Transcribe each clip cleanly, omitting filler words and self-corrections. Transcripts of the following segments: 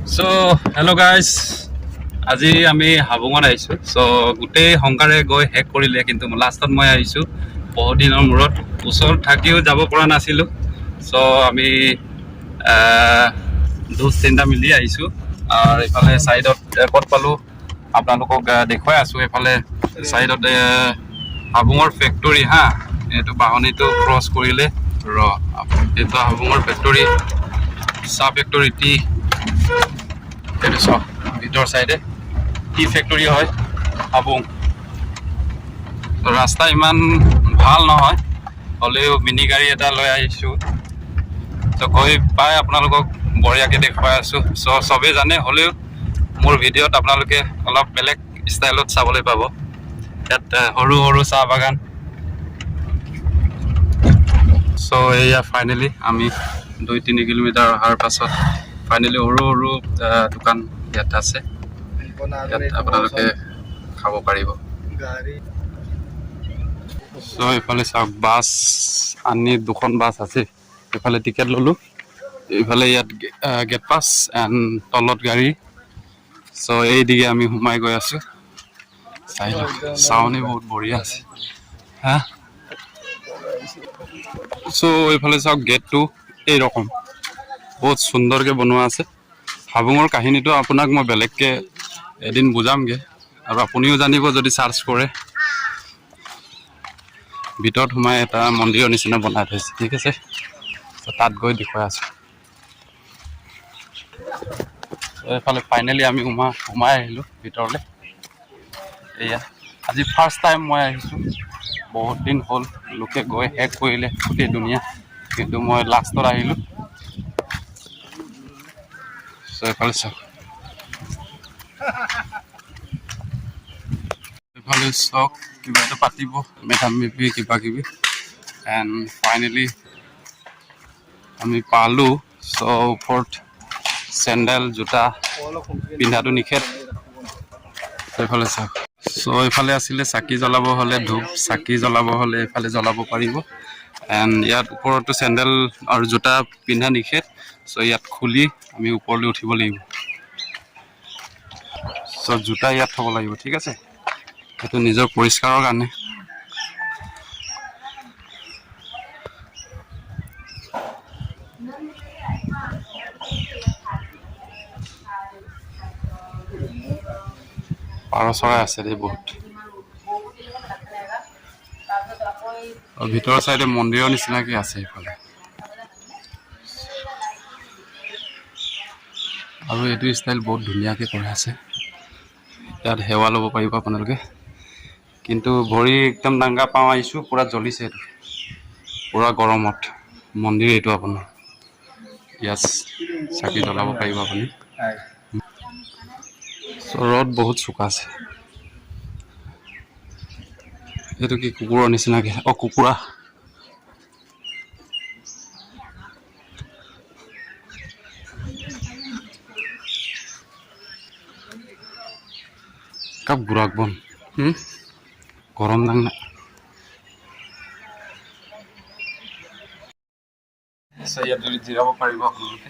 So, hello guys. আজি আমি হাবুঙত আহিছোঁ। চ' গোটেই সংসাৰে গৈ শেষ কৰিলে, কিন্তু লাষ্টত মই আহিছোঁ বহুত দিনৰ মূৰত। ওচৰত থাকিও যাব পৰা নাছিলোঁ। চ' আমি দুজ তিনিটা মিলি আহিছোঁ। আৰু এইফালে ছাইডত ক'ত পালোঁ আপোনালোকক দেখুৱাই আছোঁ। এইফালে ছাইডত হাবুঙৰ ফেক্টৰী হা, এইটো বাহনীটো ক্ৰছ কৰিলে এইটো হাবুঙৰ ফেক্টৰী, চাহ ফেক্টৰী, টি। এইটো চাওক ভিতৰ চাইডে টি ফেক্টৰী হয় হাবুং। ৰাস্তা ইমান ভাল নহয়, হ'লেও মিনি গাড়ী এটা লৈ আহিছোঁ। ত' গৈ পাই আপোনালোকক বঢ়িয়াকৈ দেখুৱাই আছোঁ। চ' চবেই জানে, হ'লেও মোৰ ভিডিঅ'ত আপোনালোকে অলপ বেলেগ ষ্টাইলত চাবলৈ পাব। ইয়াত সৰু সৰু চাহ বাগান। চ' এয়া ফাইনেলি আমি 2-3 কিলোমিটাৰ অহাৰ পাছত ফাইনেলি সৰু সৰু দোকান ইয়াত আছে। ইয়াত আপোনালোকে খাব পাৰিব। চ' এইফালে চাওক, বাছ আনি 2খন বাছ আছে। এইফালে টিকেট ল'লোঁ, এইফালে ইয়াত গেট পাছ এণ্ড তলত গাড়ী। চ' এইদিকে আমি সোমাই গৈ আছোঁ। চাই লওক, চাউনি বহুত বঢ়িয়া আছে হা। চ' এইফালে চাওক, গেটটো এইৰকম বহুত সুন্দৰকৈ বনোৱা আছে। হাবুঙৰ কাহিনীটো আপোনাক মই বেলেগকৈ এদিন বুজামগৈ, আৰু আপুনিও জানিব যদি চাৰ্চ কৰে। ভিতৰত সোমাই এটা মন্দিৰৰ নিচিনা বনাই থৈছে, ঠিক আছে। তাত গৈ দেখুৱাই আছোঁ। এইফালে ফাইনেলি আমি সোমাই আহিলোঁ ভিতৰলৈ। এয়া আজি ফাৰ্ষ্ট টাইম মই আহিছোঁ। বহুত দিন হ'ল, লোকে গৈ শেষ কৰিলে গোটেই দুনিয়া, কিন্তু মই লাষ্টত আহিলোঁ। চ' এইফালে চাওক, এইফালে চাওক, কিবা এটা পাতিব, মেডাম মেফি কিবা কিবি। এণ্ড ফাইনেলি আমি পালোঁ। চ' ওপৰত চেণ্ডেল জোতা পিন্ধাটো নিষেধ। এইফালে চাওক। চ' এইফালে আছিলে চাকি জ্বলাব হ'লে, ধূপ চাকি জ্বলাব হ'লে এইফালে জ্বলাব পাৰিব। এণ্ড ইয়াত ওপৰতো চেণ্ডেল আৰু জোতা পিন্ধা নিষেধ। চ' ইয়াত খুলি আমি ওপৰলৈ উঠিব লাগিব। চ' জোতা ইয়াত থ'ব লাগিব, ঠিক আছে। সেইটো নিজৰ পৰিষ্কাৰৰ কাৰণে। পাৰ চৰাই আছে দেই বহুত। আৰু ভিতৰৰ চাইডে মন্দিৰৰ নিচিনাকৈ আছে এইফালে। আৰু এইটো ষ্টাইল বহুত ধুনীয়াকৈ কৰা আছে। ইয়াত সেৱা ল'ব পাৰিব আপোনালোকে, কিন্তু ভৰি একদম ডাংগা পাওঁ আহিছোঁ, পূৰা জ্বলিছে এইটো, পূৰা গৰমত। মন্দিৰ এইটো আপোনাৰ, ইয়াত চাকি জ্বলাব পাৰিব আপুনি। ৰ'দ বহুত চোকা আছে। এইটো কি কুকুৰৰ নিচিনাকৈ, কুকুৰা। কাপ গুৰাক বন গৰম দাং না। ইয়াত যদি জিৰাব পাৰিব আপোনালোকে।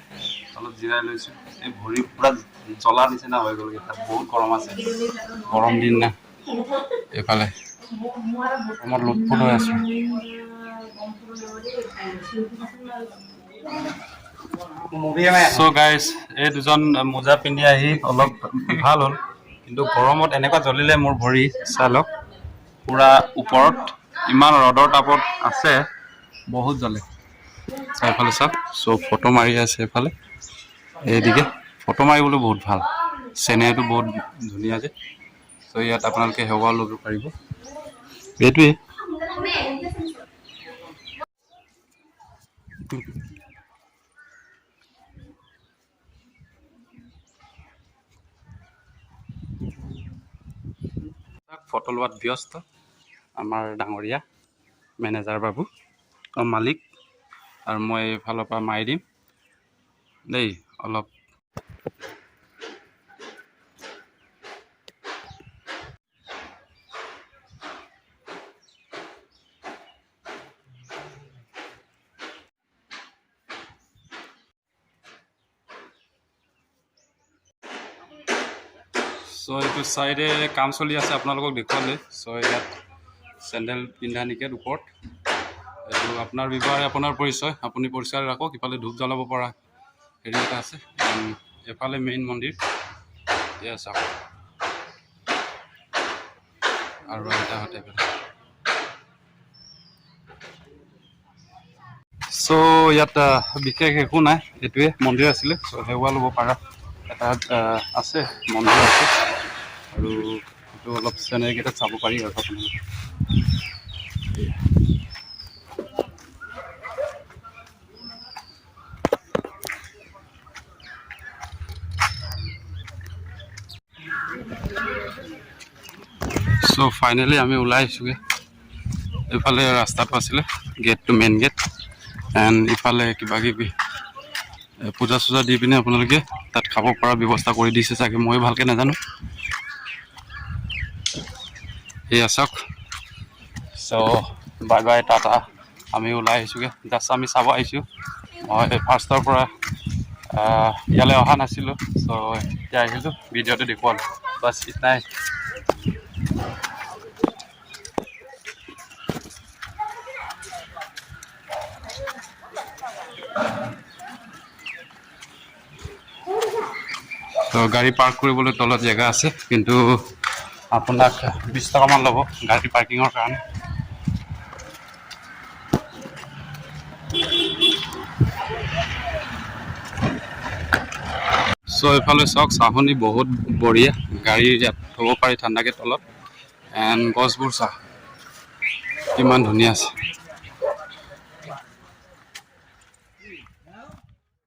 অলপ জিৰাই লৈছোঁ। এই ভৰি পূৰা জ্বলা নিচিনা হৈ গ'লগৈ, তাত বহুত গৰম আছে, গৰম দিন না। এইফালে গৰমত লোটপোট হৈ আছোঁ। চ' গাইজ, এই দুজন মোজা পিন্ধি আহি অলপ ভাল হ'ল, কিন্তু গৰমত এনেকুৱা জ্বলিলে মোৰ ভৰি। চাই লওক, পূৰা ওপৰত ইমান ৰ'দৰ তাপত আছে, বহুত জ্বলে। চাইফালে চাওক, চব ফটো মাৰি আছে এইফালে। এইদিকে ফটো মাৰিবলৈ বহুত ভাল, চেনেৰীটো বহুত ধুনীয়া যে। চ' ইয়াত আপোনালোকে সেৱা ল'ব পাৰিব। এইটোৱে ফটো লোৱাত ব্যস্ত আমাৰ ডাঙৰীয়া মেনেজাৰ বাবু, মালিক। আৰু মই এইফালৰ পৰা মাৰি দিম দেই অলপ। চ' এইটো চাইডে কাম চলি আছে আপোনালোকক দেখুৱালে। চ' ইয়াত চেণ্ডেল পিন্ধা নিকেট ওপৰত এইটো আপোনাৰ ব্যৱহাৰে আপোনাৰ পৰিচয়, আপুনি পৰিষ্কাৰ ৰাখক। ইফালে ধূপ জ্বলাব পৰা হেৰি এটা আছে, এফালে মেইন মন্দিৰ এয়া চাওক, আৰু এটা হতে চ' ইয়াত বিশেষ একো নাই, এইটোৱে মন্দিৰ আছিলে। চ' সেৱা ল'ব পাৰা এটা আছে, মন্দিৰ আছে, আৰু এইটো অলপ চেনেলকেইটাত চাব পাৰি আৰু আপোনালোকে। চ' ফাইনেলি আমি ওলাই আহিছোঁগৈ। এইফালে ৰাস্তাটো আছিলে, গেটটো মেইন গেট, এণ্ড ইফালে কিবা কিবি পূজা চূজা দি পিনে আপোনালোকে তাত খাব পৰা ব্যৱস্থা কৰি দিছে চাগে, মই ভালকৈ নাজানো। এয়া চাওক। চ' বাই বাই, টাটা। আমি ওলাই আহিছোঁগৈ, জাষ্ট আমি চাব আহিছোঁ। মই ফাৰ্ষ্টৰ পৰা ইয়ালৈ অহা নাছিলোঁ। চ' এতিয়া আহিলোঁ, ভিডিঅ'টো দেখুৱালোঁ, বাছ ইতনাই। ত' গাড়ী পাৰ্ক কৰিবলৈ তলত জেগা আছে, কিন্তু আপোনাক 20 টকামান ল'ব গাড়ী পাৰ্কিঙৰ কাৰণে। চ' এইফালে চাওক, চাহনি বহুত বঢ়িয়া, গাড়ী ইয়াত থ'ব পাৰি ঠাণ্ডাকৈ তলত, এণ্ড গছবোৰ চাহ কিমান ধুনীয়া আছে।